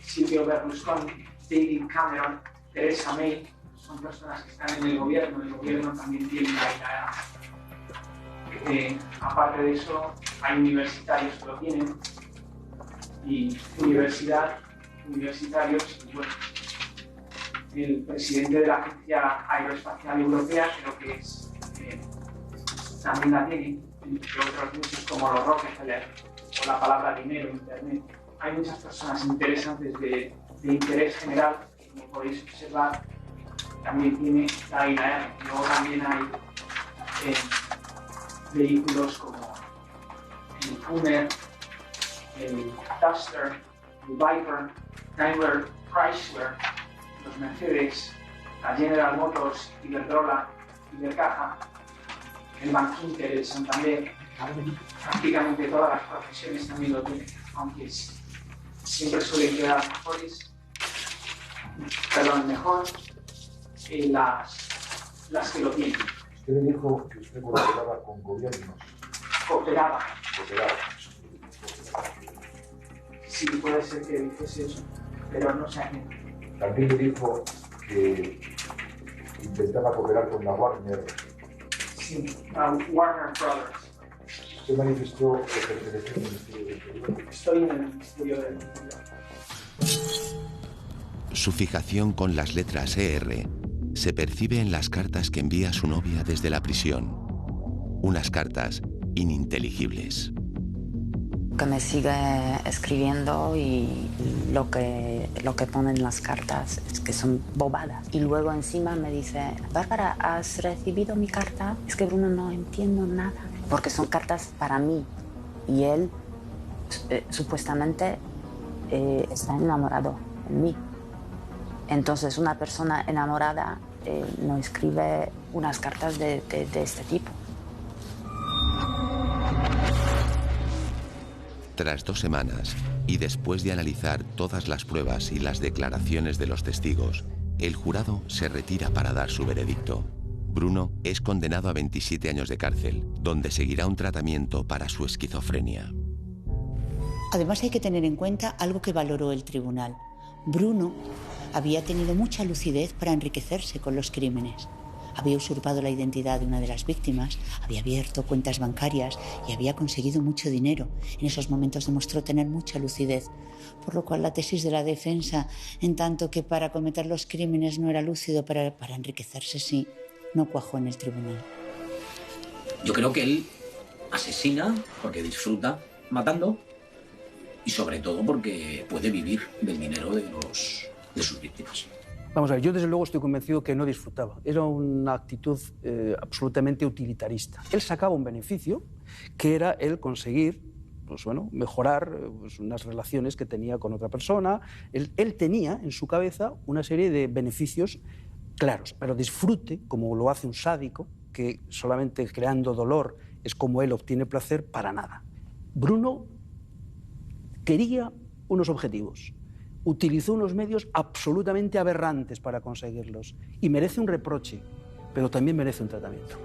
Silvio Berlusconi, David Cameron, Theresa May, son personas que están en el gobierno también tiene la aparte de eso, hay universitarios que lo tienen, y universitarios, y bueno, el presidente de la Agencia Aeroespacial Europea creo que es, también la tiene, entre otros muchos como los Rockefeller, o la palabra dinero, internet. Hay muchas personas interesantes de interés general, como podéis observar, también tiene la IAM. Luego también hay vehículos como el Hummer, el Duster, el Viper, Daimler, Chrysler, los Mercedes, la General Motors, Iberdrola, Ibercaja, el Bankinter, el Santander. Prácticamente todas las profesiones también lo tienen, aunque siempre suelen quedar mejor las que lo tienen. Usted me dijo que usted cooperaba con gobiernos. Cooperaba. Sí, puede ser que dijese eso, pero no sé a quién. También me dijo que intentaba cooperar con la Warner. Sí, la Warner Brothers. Usted manifestó que pertenecía al Ministerio del Interior. Estoy en el Ministerio del Interior. Su fijación con las letras ER se percibe en las cartas que envía a su novia desde la prisión. Unas cartas ininteligibles. Que me sigue escribiendo y lo que ponen en las cartas es que son bobadas. Y luego encima me dice, Bárbara, ¿has recibido mi carta? Es que Bruno, no entiendo nada. Porque son cartas para mí. Y él supuestamente está enamorado de mí. Entonces una persona enamorada no escribe unas cartas de este tipo. Tras 2 semanas, y después de analizar todas las pruebas y las declaraciones de los testigos, el jurado se retira para dar su veredicto. Bruno es condenado a 27 años de cárcel, donde seguirá un tratamiento para su esquizofrenia. Además hay que tener en cuenta algo que valoró el tribunal. Bruno había tenido mucha lucidez para enriquecerse con los crímenes. Había usurpado la identidad de una de las víctimas, había abierto cuentas bancarias y había conseguido mucho dinero. En esos momentos demostró tener mucha lucidez, por lo cual la tesis de la defensa, en tanto que para cometer los crímenes no era lúcido, pero para enriquecerse sí, no cuajó en el tribunal. Yo creo que él asesina porque disfruta matando y sobre todo porque puede vivir del dinero de sus víctimas. Vamos a ver, yo desde luego estoy convencido que no disfrutaba. Era una actitud absolutamente utilitarista. Él sacaba un beneficio, que era el conseguir mejorar unas relaciones que tenía con otra persona. Él tenía en su cabeza una serie de beneficios claros, pero disfrute, como lo hace un sádico, que solamente creando dolor es como él obtiene placer, para nada. Bruno quería unos objetivos. Utilizó unos medios absolutamente aberrantes para conseguirlos y merece un reproche, pero también merece un tratamiento.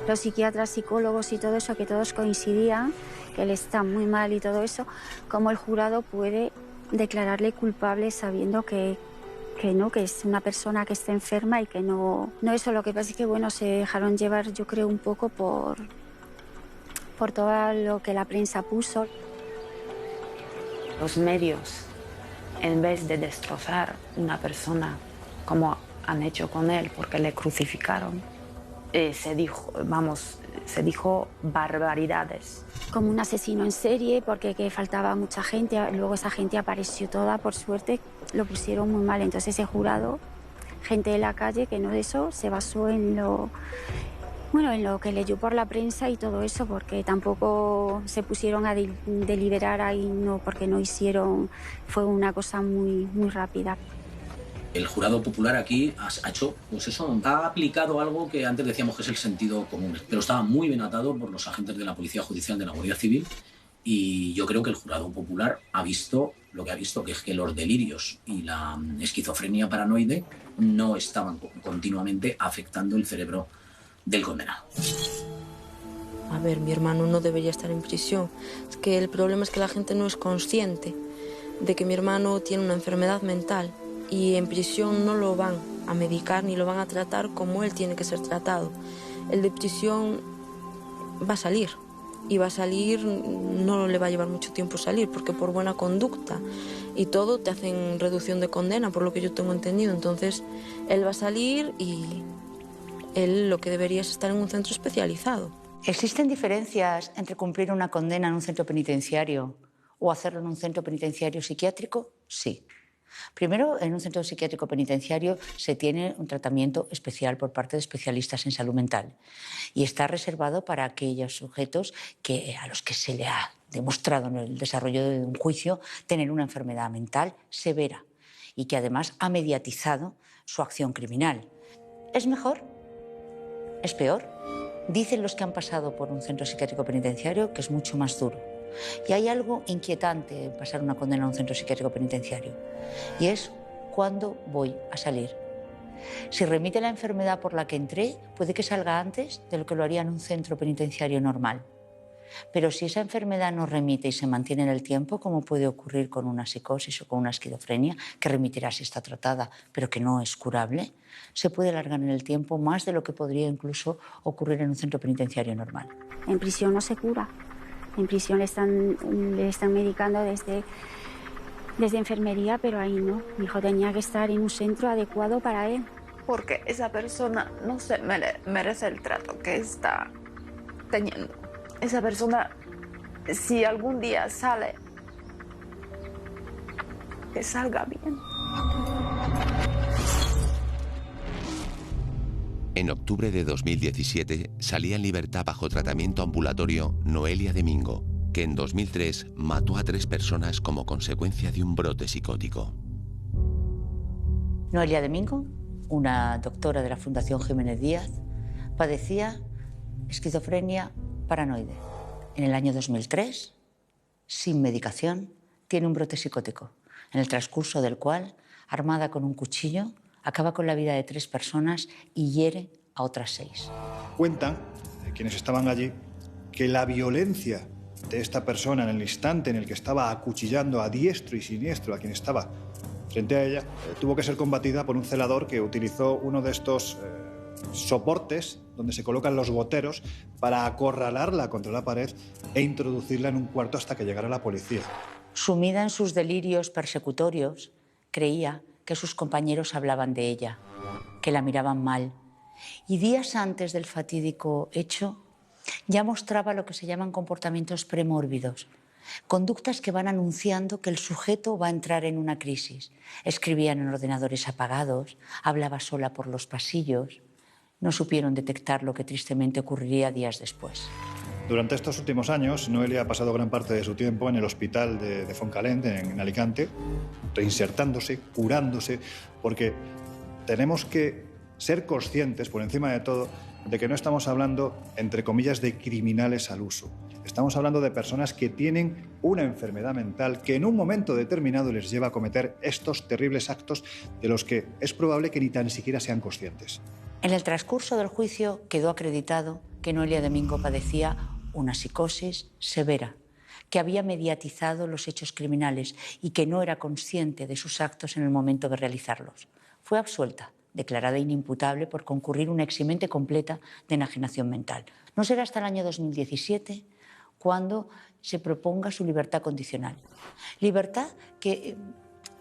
Los psiquiatras, psicólogos y todo eso, que todos coincidían, que él está muy mal y todo eso, ¿cómo el jurado puede declararle culpable sabiendo que es una persona que está enferma y que no eso? Lo que pasa es que, se dejaron llevar, yo creo, un poco por todo lo que la prensa puso. Los medios, en vez de destrozar una persona como han hecho con él porque le crucificaron, se dijo barbaridades. Como un asesino en serie, porque que faltaba mucha gente, luego esa gente apareció toda, por suerte, lo pusieron muy mal. Entonces ese jurado, gente de la calle, que no de eso, se basó en lo que leyó por la prensa y todo eso, porque tampoco se pusieron a deliberar ahí, porque no hicieron, fue una cosa muy, muy rápida. El jurado popular aquí ha aplicado algo que antes decíamos que es el sentido común, pero estaba muy bien atado por los agentes de la Policía Judicial, de la Guardia Civil, y yo creo que el jurado popular ha visto lo que ha visto, que es que los delirios y la esquizofrenia paranoide no estaban continuamente afectando el cerebro del condenado. A ver, mi hermano no debería estar en prisión. Es que el problema es que la gente no es consciente de que mi hermano tiene una enfermedad mental y en prisión no lo van a medicar ni lo van a tratar como él tiene que ser tratado. El de prisión va a salir y va a salir, no le va a llevar mucho tiempo salir porque por buena conducta y todo te hacen reducción de condena, por lo que yo tengo entendido. Entonces él va a salir y él lo que debería es estar en un centro especializado. ¿Existen diferencias entre cumplir una condena en un centro penitenciario o hacerlo en un centro penitenciario psiquiátrico? Sí. Primero, en un centro psiquiátrico penitenciario se tiene un tratamiento especial por parte de especialistas en salud mental y está reservado para aquellos sujetos a los que se le ha demostrado en el desarrollo de un juicio tener una enfermedad mental severa y que además ha mediatizado su acción criminal. ¿Es mejor? ¿Es peor? Dicen los que han pasado por un centro psiquiátrico penitenciario que es mucho más duro. Y hay algo inquietante en pasar una condena a un centro psiquiátrico penitenciario, y es cuándo voy a salir. Si remite la enfermedad por la que entré, puede que salga antes de lo que lo haría en un centro penitenciario normal. Pero si esa enfermedad no remite y se mantiene en el tiempo, como puede ocurrir con una psicosis o con una esquizofrenia, que remitirá si está tratada, pero que no es curable, se puede alargar en el tiempo más de lo que podría incluso ocurrir en un centro penitenciario normal. En prisión no se cura. En prisión le están medicando desde enfermería, pero ahí no. Mi hijo tenía que estar en un centro adecuado para él. Porque esa persona no se merece el trato que está teniendo. Esa persona, si algún día sale, que salga bien. En octubre de 2017 salía en libertad bajo tratamiento ambulatorio Noelia Domingo, que en 2003 mató a 3 personas como consecuencia de un brote psicótico. Noelia Domingo, una doctora de la Fundación Jiménez Díaz, padecía esquizofrenia paranoide. En el año 2003, sin medicación, tiene un brote psicótico, en el transcurso del cual, armada con un cuchillo, acaba con la vida de 3 personas y hiere a otras 6. Cuentan, quienes estaban allí, que la violencia de esta persona en el instante en el que estaba acuchillando a diestro y siniestro a quien estaba frente a ella, tuvo que ser combatida por un celador que utilizó uno de estos soportes donde se colocan los goteros para acorralarla contra la pared e introducirla en un cuarto hasta que llegara la policía. Sumida en sus delirios persecutorios, creía que sus compañeros hablaban de ella, que la miraban mal. Y días antes del fatídico hecho, ya mostraba lo que se llaman comportamientos premórbidos, conductas que van anunciando que el sujeto va a entrar en una crisis. Escribía en ordenadores apagados, hablaba sola por los pasillos. No supieron detectar lo que tristemente ocurriría días después. Durante estos últimos años, Noelia ha pasado gran parte de su tiempo en el hospital de Fontcalent, en Alicante, reinsertándose, curándose, porque tenemos que ser conscientes, por encima de todo, de que no estamos hablando, entre comillas, de criminales al uso. Estamos hablando de personas que tienen una enfermedad mental que en un momento determinado les lleva a cometer estos terribles actos de los que es probable que ni tan siquiera sean conscientes. En el transcurso del juicio quedó acreditado que Noelia Domingo padecía una psicosis severa, que había mediatizado los hechos criminales y que no era consciente de sus actos en el momento de realizarlos. Fue absuelta, declarada inimputable por concurrir una eximente completa de enajenación mental. No será hasta el año 2017 cuando se proponga su libertad condicional. Libertad que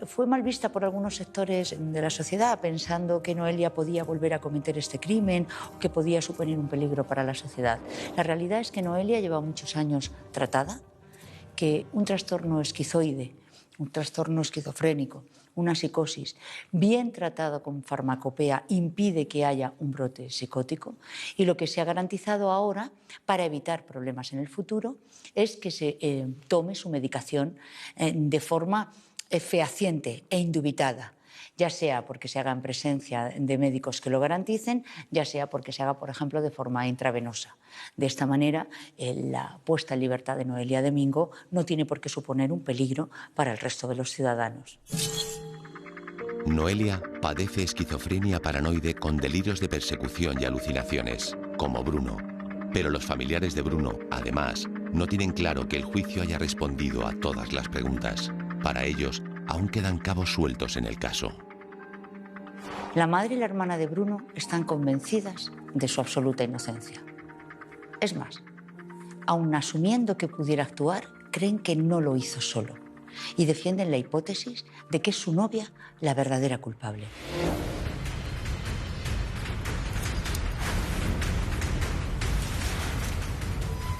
fue mal vista por algunos sectores de la sociedad, pensando que Noelia podía volver a cometer este crimen o que podía suponer un peligro para la sociedad. La realidad es que Noelia lleva muchos años tratada, que un trastorno esquizoide, un trastorno esquizofrénico, una psicosis, bien tratado con farmacopea, impide que haya un brote psicótico, y lo que se ha garantizado ahora, para evitar problemas en el futuro, es que se tome su medicación de forma fehaciente e indubitada, ya sea porque se haga en presencia de médicos que lo garanticen, ya sea porque se haga, por ejemplo, de forma intravenosa. De esta manera, la puesta en libertad de Noelia Domingo no tiene por qué suponer un peligro para el resto de los ciudadanos. Noelia padece esquizofrenia paranoide con delirios de persecución y alucinaciones, como Bruno. Pero los familiares de Bruno, además, no tienen claro que el juicio haya respondido a todas las preguntas. Para ellos, aún quedan cabos sueltos en el caso. La madre y la hermana de Bruno están convencidas de su absoluta inocencia. Es más, aun asumiendo que pudiera actuar, creen que no lo hizo solo y defienden la hipótesis de que es su novia la verdadera culpable.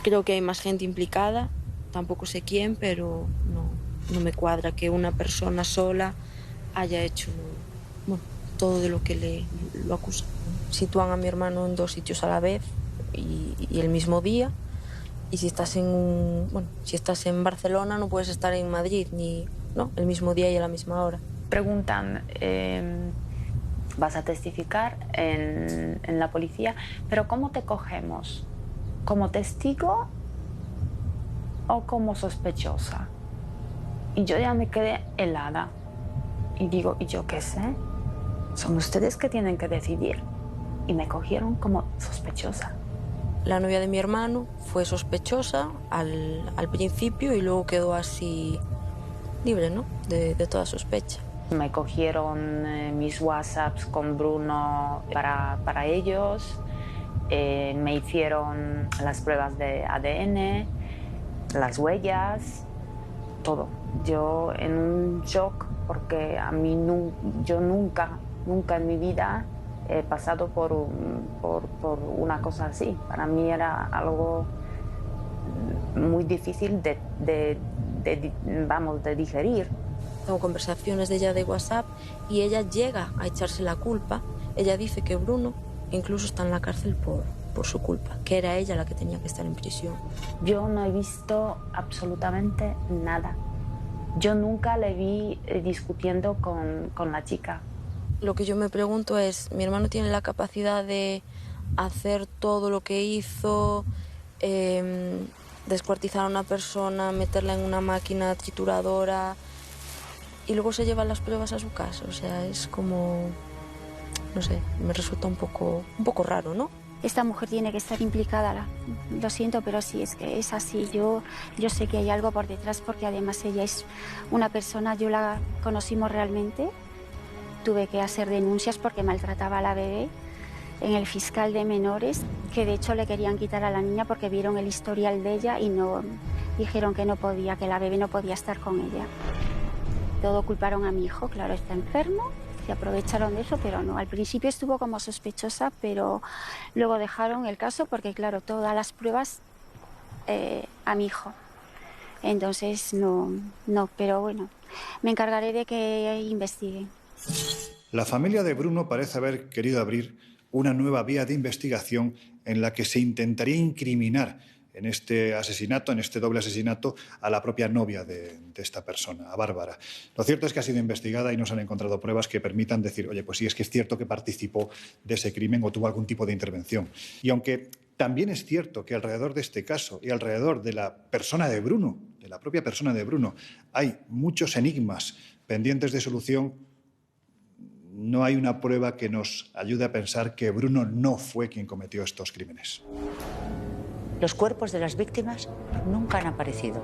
Creo que hay más gente implicada, tampoco sé quién, pero no me cuadra que una persona sola haya hecho todo de lo que lo acusa. Sitúan a mi hermano en 2 sitios a la vez y el mismo día. Y si estás si estás en Barcelona no puedes estar en Madrid el mismo día y a la misma hora. Preguntan, ¿vas a testificar en la policía? Pero ¿cómo te cogemos? ¿Como testigo o como sospechosa? Y yo ya me quedé helada. Y digo, ¿y yo qué sé? Son ustedes que tienen que decidir. Y me cogieron como sospechosa. La novia de mi hermano fue sospechosa al principio y luego quedó así libre, ¿no? De toda sospecha. Me cogieron mis WhatsApps con Bruno para ellos. Me hicieron las pruebas de ADN, las huellas, todo. Yo en un shock porque yo nunca en mi vida he pasado por una cosa así. Para mí era algo muy difícil de digerir. Tengo conversaciones de ella de WhatsApp y ella llega a echarse la culpa. Ella dice que Bruno incluso está en la cárcel por su culpa, que era ella la que tenía que estar en prisión. Yo no he visto absolutamente nada. Yo nunca le vi discutiendo con la chica. Lo que yo me pregunto es, ¿mi hermano tiene la capacidad de hacer todo lo que hizo, descuartizar a una persona, meterla en una máquina trituradora y luego se lleva las pruebas a su casa? O sea, es como, no sé, me resulta un poco raro, ¿no? Esta mujer tiene que estar implicada, lo siento, pero sí, es que es así. Yo sé que hay algo por detrás porque además ella es una persona, yo la conocimos realmente. Tuve que hacer denuncias porque maltrataba a la bebé en el fiscal de menores, que de hecho le querían quitar a la niña porque vieron el historial de ella y no dijeron que no podía, que la bebé no podía estar con ella. Todo culparon a mi hijo, claro, está enfermo, se aprovecharon de eso, pero no. Al principio estuvo como sospechosa, pero luego dejaron el caso porque, claro, todas las pruebas a mi hijo. Entonces, no, pero bueno, me encargaré de que investiguen. La familia de Bruno parece haber querido abrir una nueva vía de investigación en la que se intentaría incriminar en este asesinato, en este doble asesinato, a la propia novia de esta persona, a Bárbara. Lo cierto es que ha sido investigada y no se han encontrado pruebas que permitan decir, oye, pues sí, es que es cierto que participó de ese crimen o tuvo algún tipo de intervención. Y aunque también es cierto que alrededor de este caso y alrededor de la persona de Bruno, de la propia persona de Bruno, hay muchos enigmas pendientes de solución, no hay una prueba que nos ayude a pensar que Bruno no fue quien cometió estos crímenes. Los cuerpos de las víctimas nunca han aparecido.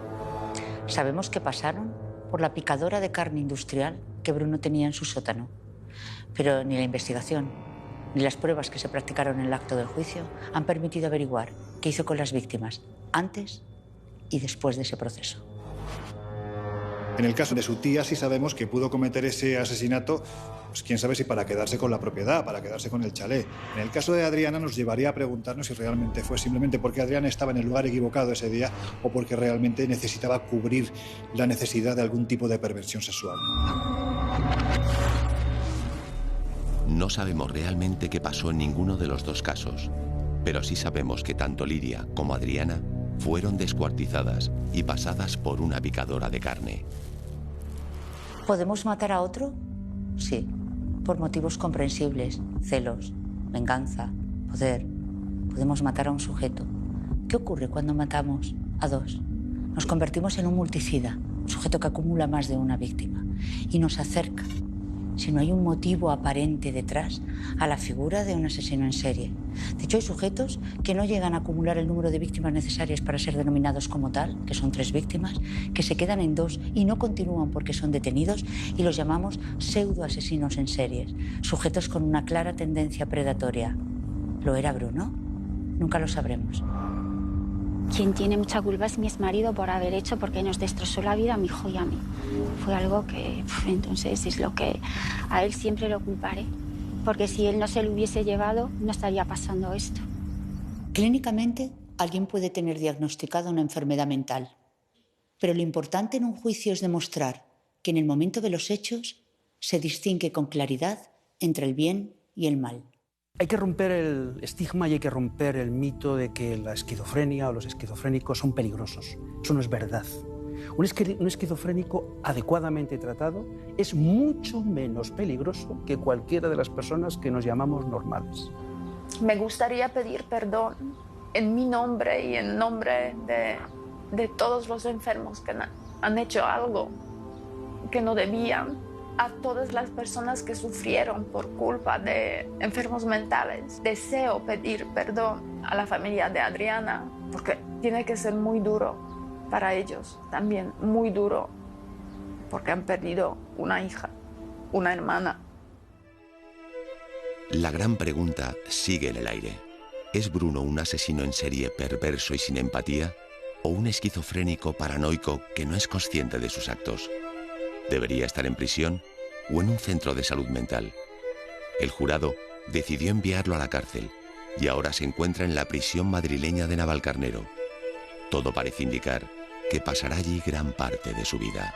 Sabemos que pasaron por la picadora de carne industrial que Bruno tenía en su sótano. Pero ni la investigación ni las pruebas que se practicaron en el acto del juicio han permitido averiguar qué hizo con las víctimas antes y después de ese proceso. En el caso de su tía sí sabemos que pudo cometer ese asesinato, pues quién sabe si para quedarse con la propiedad, para quedarse con el chalet. En el caso de Adriana nos llevaría a preguntarnos si realmente fue simplemente porque Adriana estaba en el lugar equivocado ese día o porque realmente necesitaba cubrir la necesidad de algún tipo de perversión sexual. No sabemos realmente qué pasó en ninguno de los dos casos, pero sí sabemos que tanto Lidia como Adriana fueron descuartizadas y pasadas por una picadora de carne. ¿Podemos matar a otro? Sí, por motivos comprensibles, celos, venganza, poder. Podemos matar a un sujeto. ¿Qué ocurre cuando matamos a dos? Nos convertimos en un multicida, un sujeto que acumula más de una víctima y nos acerca si no hay un motivo aparente detrás a la figura de un asesino en serie. De hecho, hay sujetos que no llegan a acumular el número de víctimas necesarias para ser denominados como tal, que son 3 víctimas, que se quedan en 2 y no continúan porque son detenidos, y los llamamos pseudoasesinos en series, sujetos con una clara tendencia predatoria. ¿Lo era Bruno? Nunca lo sabremos. Quien tiene mucha culpa es mi exmarido por haber hecho, porque nos destrozó la vida a mi hijo y a mí. Fue algo que, entonces, es lo que a él siempre lo culparé. Porque si él no se lo hubiese llevado, no estaría pasando esto. Clínicamente, alguien puede tener diagnosticada una enfermedad mental. Pero lo importante en un juicio es demostrar que en el momento de los hechos se distingue con claridad entre el bien y el mal. Hay que romper el estigma y hay que romper el mito de que la esquizofrenia o los esquizofrénicos son peligrosos. Eso no es verdad. Un esquizofrénico adecuadamente tratado es mucho menos peligroso que cualquiera de las personas que nos llamamos normales. Me gustaría pedir perdón en mi nombre y en nombre de todos los enfermos que han hecho algo que no debían, a todas las personas que sufrieron por culpa de enfermos mentales. Deseo pedir perdón a la familia de Adriana, porque tiene que ser muy duro para ellos, también muy duro, porque han perdido una hija, una hermana. La gran pregunta sigue en el aire. ¿Es Bruno un asesino en serie perverso y sin empatía? ¿O un esquizofrénico paranoico que no es consciente de sus actos? ¿Debería estar en prisión o en un centro de salud mental? El jurado decidió enviarlo a la cárcel y ahora se encuentra en la prisión madrileña de Navalcarnero. Todo parece indicar que pasará allí gran parte de su vida.